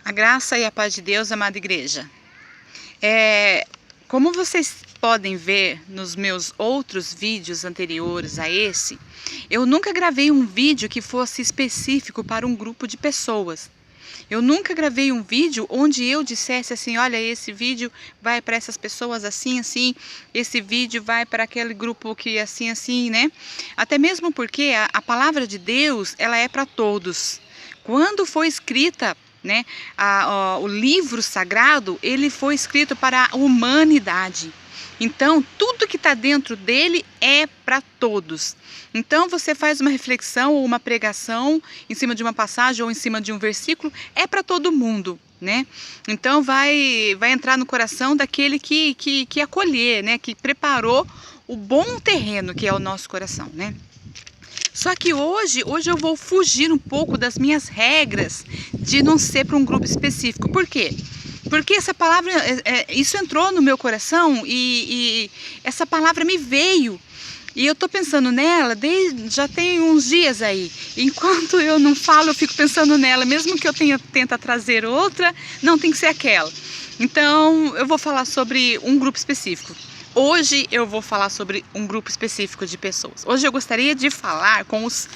A graça e a paz de Deus, amada igreja. Como vocês podem ver nos meus outros vídeos anteriores a esse, eu nunca gravei um vídeo que fosse específico para um grupo de pessoas. Eu nunca gravei um vídeo onde eu dissesse assim, olha, esse vídeo vai para essas pessoas assim, assim, esse vídeo vai para aquele grupo que assim, assim, né? Até mesmo porque a palavra de Deus, ela é para todos. Quando foi escrita, né, o livro sagrado, ele foi escrito para a humanidade. Então, tudo que está dentro dele é para todos. Então, você faz uma reflexão ou uma pregação em cima de uma passagem ou em cima de um versículo, é para todo mundo, né? Então, vai entrar no coração daquele que acolher, né? Que preparou o bom terreno que é o nosso coração, né? Só que hoje eu vou fugir um pouco das minhas regras de não ser para um grupo específico. Por quê? Porque essa palavra, isso entrou no meu coração e essa palavra me veio. E eu estou pensando nela já tem uns dias aí. Enquanto eu não falo, eu fico pensando nela. Mesmo que eu tenta trazer outra, não tem que ser aquela. Então, eu vou falar sobre um grupo específico. Hoje eu vou falar sobre um grupo específico de pessoas. Hoje eu gostaria de falar com os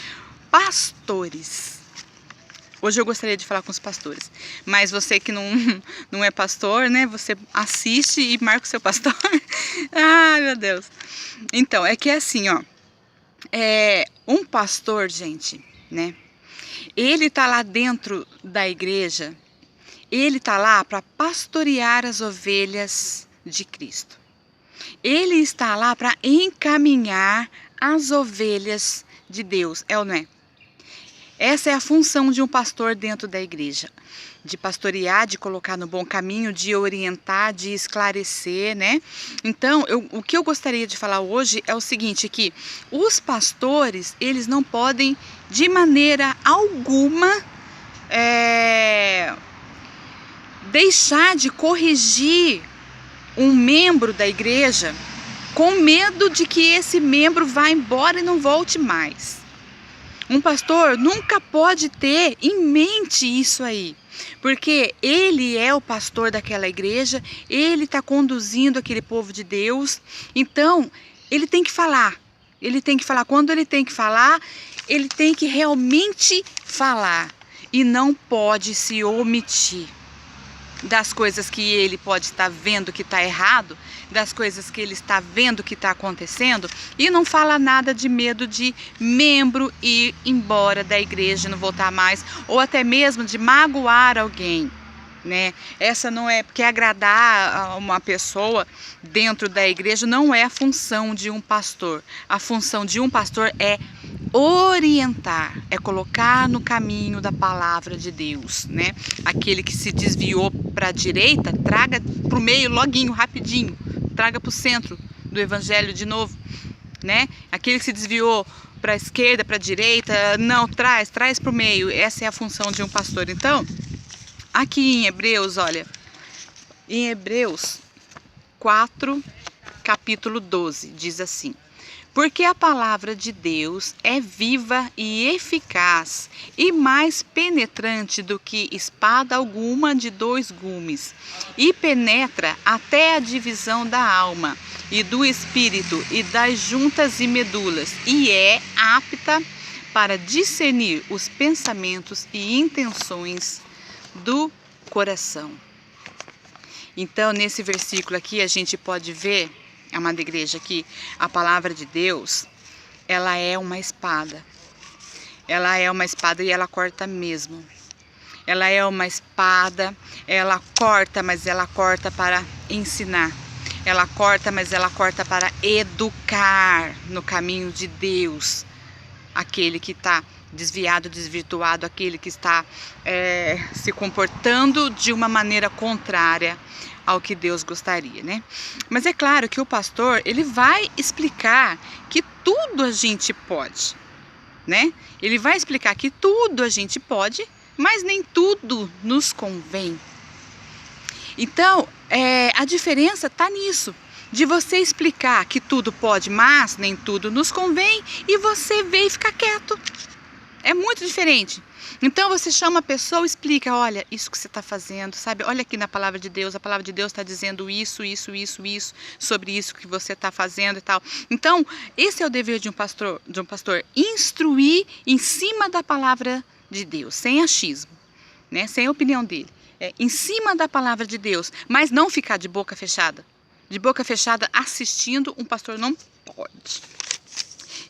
pastores. Hoje eu gostaria de falar com os pastores. Mas você que não é pastor, né? Você assiste e marca o seu pastor. Ai, meu Deus. Então, é que é assim, ó. Um pastor, gente, né? Ele tá lá dentro da igreja. Ele tá lá para pastorear as ovelhas de Cristo. Ele está lá para encaminhar as ovelhas de Deus, é ou não é? Essa é a função de um pastor dentro da igreja, de pastorear, de colocar no bom caminho, de orientar, de esclarecer, né? Então, o que eu gostaria de falar hoje é o seguinte, que os pastores, eles não podem, de maneira alguma, deixar de corrigir um membro da igreja com medo de que esse membro vá embora e não volte mais. Um pastor nunca pode ter em mente isso aí, porque ele é o pastor daquela igreja, ele está conduzindo aquele povo de Deus, então ele tem que falar. Quando ele tem que falar, ele tem que realmente falar e não pode se omitir das coisas que ele pode estar vendo que está errado, das coisas que ele está vendo que está acontecendo, e não fala nada de medo de membro ir embora da igreja, não voltar mais, ou até mesmo de magoar alguém, né? Essa não é, porque agradar uma pessoa dentro da igreja não é a função de um pastor. A função de um pastor é orientar, é colocar no caminho da palavra de Deus, né? Aquele que se desviou para a direita, traga para o meio loguinho, rapidinho, traga para o centro do evangelho de novo, né? Aquele que se desviou para a esquerda, para a direita, não, traz para o meio. Essa é a função de um pastor. Então, aqui em Hebreus, olha, em Hebreus 4, capítulo 12, diz assim: porque a palavra de Deus é viva e eficaz e mais penetrante do que espada alguma de 2 gumes, e penetra até a divisão da alma e do espírito e das juntas e medulas, e é apta para discernir os pensamentos e intenções do coração. Então, nesse versículo aqui, a gente pode ver, amada igreja, que a palavra de Deus, ela é uma espada. Ela é uma espada e ela corta mesmo. Ela é uma espada, ela corta, mas ela corta para ensinar. Ela corta, mas ela corta para educar no caminho de Deus. Aquele que está desviado, desvirtuado, aquele que está se comportando de uma maneira contrária ao que Deus gostaria, né? Mas é claro que o pastor, ele vai explicar que tudo a gente pode, né? Ele vai explicar que tudo a gente pode, mas nem tudo nos convém. Então, a diferença está nisso, de você explicar que tudo pode, mas nem tudo nos convém, e você ver e ficar quieto. É muito diferente. Então você chama a pessoa e explica, olha, isso que você está fazendo, sabe? Olha aqui na palavra de Deus, a palavra de Deus está dizendo isso, sobre isso que você está fazendo e tal. Então, esse é o dever de um pastor, instruir em cima da palavra de Deus, sem achismo, né? Sem a opinião dele. Em cima da palavra de Deus, mas não ficar de boca fechada. De boca fechada assistindo, um pastor não pode.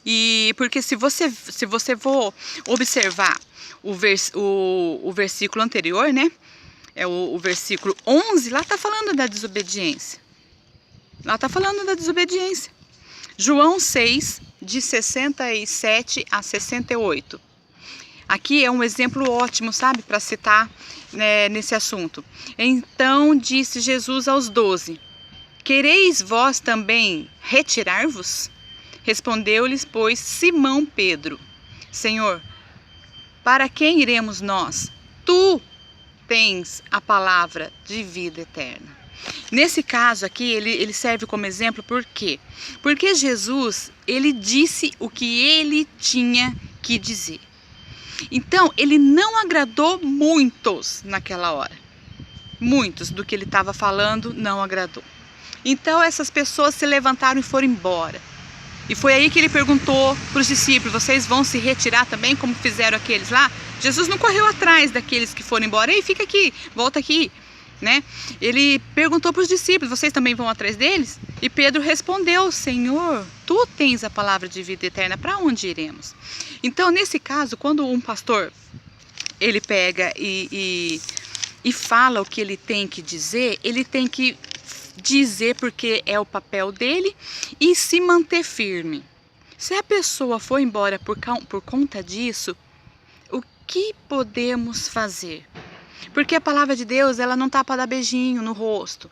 E porque se você for observar o versículo anterior, né? O versículo 11, lá está falando da desobediência. Lá está falando da desobediência. João 6, de 67 a 68. Aqui é um exemplo ótimo, sabe? Para citar, né, nesse assunto. Então disse Jesus aos 12: quereis vós também retirar-vos? Respondeu-lhes, pois, Simão Pedro: Senhor, para quem iremos nós? Tu tens a palavra de vida eterna. Nesse caso aqui, ele serve como exemplo, por quê? Porque Jesus, ele disse o que ele tinha que dizer. Então, ele não agradou muitos naquela hora. Muitos do que ele estava falando não agradou. Então, essas pessoas se levantaram e foram embora. E foi aí que ele perguntou para os discípulos: vocês vão se retirar também, como fizeram aqueles lá? Jesus não correu atrás daqueles que foram embora. Ei, fica aqui, volta aqui, né? Ele perguntou para os discípulos: vocês também vão atrás deles? E Pedro respondeu: Senhor, tu tens a palavra de vida eterna, para onde iremos? Então, nesse caso, quando um pastor, ele pega e fala o que ele tem que dizer, ele tem que dizer porque é o papel dele e se manter firme. Se a pessoa for embora por conta disso, o que podemos fazer? Porque a palavra de Deus, ela não está para dar beijinho no rosto.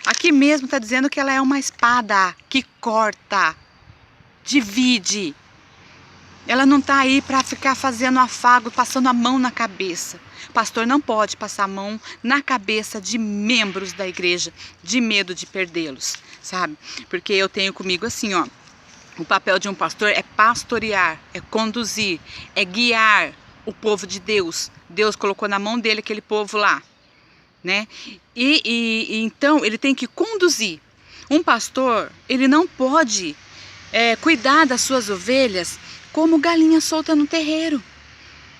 Aqui mesmo está dizendo que ela é uma espada que corta, divide. Ela não está aí para ficar fazendo afago, passando a mão na cabeça. Pastor não pode passar a mão na cabeça de membros da igreja, de medo de perdê-los, sabe? Porque eu tenho comigo assim, ó, o papel de um pastor é pastorear, é conduzir, é guiar o povo de Deus. Deus colocou na mão dele aquele povo lá, né? E então ele tem que conduzir. Um pastor, ele não pode cuidar das suas ovelhas como galinha solta no terreiro.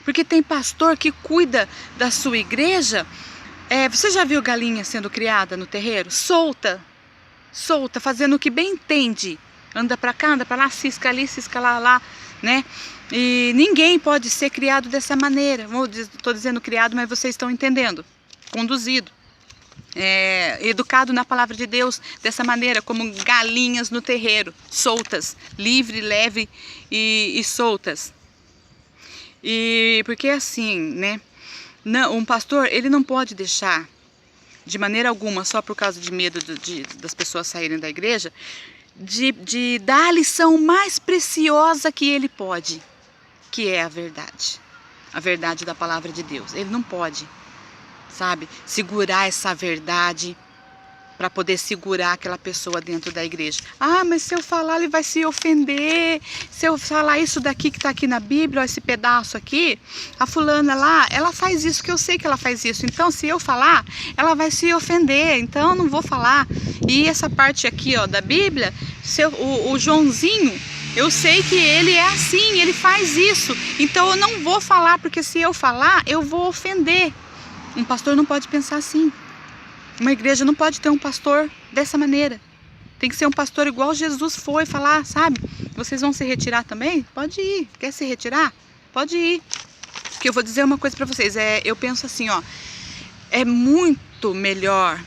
Porque tem pastor que cuida da sua igreja. Você já viu galinha sendo criada no terreiro? Solta, fazendo o que bem entende. Anda para cá, anda para lá, cisca ali, cisca lá, né? E ninguém pode ser criado dessa maneira. Estou dizendo criado, mas vocês estão entendendo. Conduzido. Educado na palavra de Deus dessa maneira, como galinhas no terreiro, soltas, livre, leve e soltas. E porque assim, né? Não, um pastor, ele não pode deixar de maneira alguma, só por causa de medo das pessoas saírem da igreja, de dar a lição mais preciosa que ele pode, que é a verdade da palavra de Deus. Ele não pode, sabe, segurar essa verdade para poder segurar aquela pessoa dentro da igreja. Ah, mas se eu falar, ele vai se ofender. Se eu falar isso daqui que está aqui na Bíblia, ó, esse pedaço aqui, a fulana lá, ela faz isso, que eu sei que ela faz isso. Então, se eu falar, ela vai se ofender. Então, eu não vou falar. E essa parte aqui, ó, da Bíblia, o Joãozinho, eu sei que ele é assim, ele faz isso. Então, eu não vou falar, porque se eu falar, eu vou ofender. Um pastor não pode pensar assim. Uma igreja não pode ter um pastor dessa maneira. Tem que ser um pastor igual Jesus foi falar, sabe? Vocês vão se retirar também? Pode ir. Quer se retirar? Pode ir. Porque eu vou dizer uma coisa para vocês. Eu penso assim, ó. É muito melhor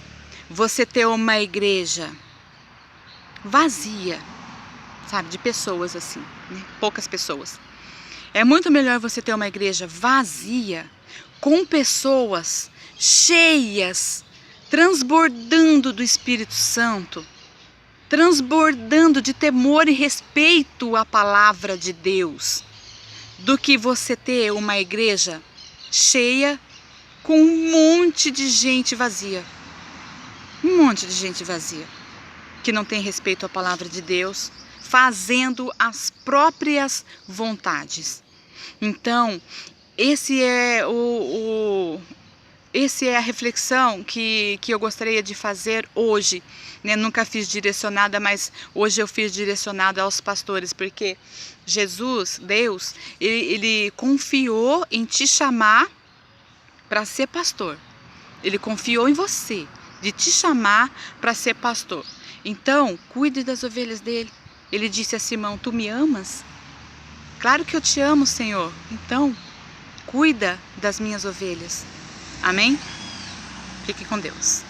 você ter uma igreja vazia, sabe? De pessoas assim, né? Poucas pessoas. É muito melhor você ter uma igreja vazia, com pessoas cheias, transbordando do Espírito Santo, transbordando de temor e respeito à palavra de Deus, do que você ter uma igreja cheia com um monte de gente vazia. Um monte de gente vazia, que não tem respeito à palavra de Deus, fazendo as próprias vontades. Então, esse é a reflexão que eu gostaria de fazer hoje, né? Nunca fiz direcionada, mas hoje eu fiz direcionada aos pastores, porque Jesus, Deus, ele confiou em te chamar para ser pastor. Ele confiou em você, de te chamar para ser pastor. Então, cuide das ovelhas dele. Ele disse a Simão: tu me amas? Claro que eu te amo, Senhor. Então, cuida das minhas ovelhas. Amém? Fique com Deus.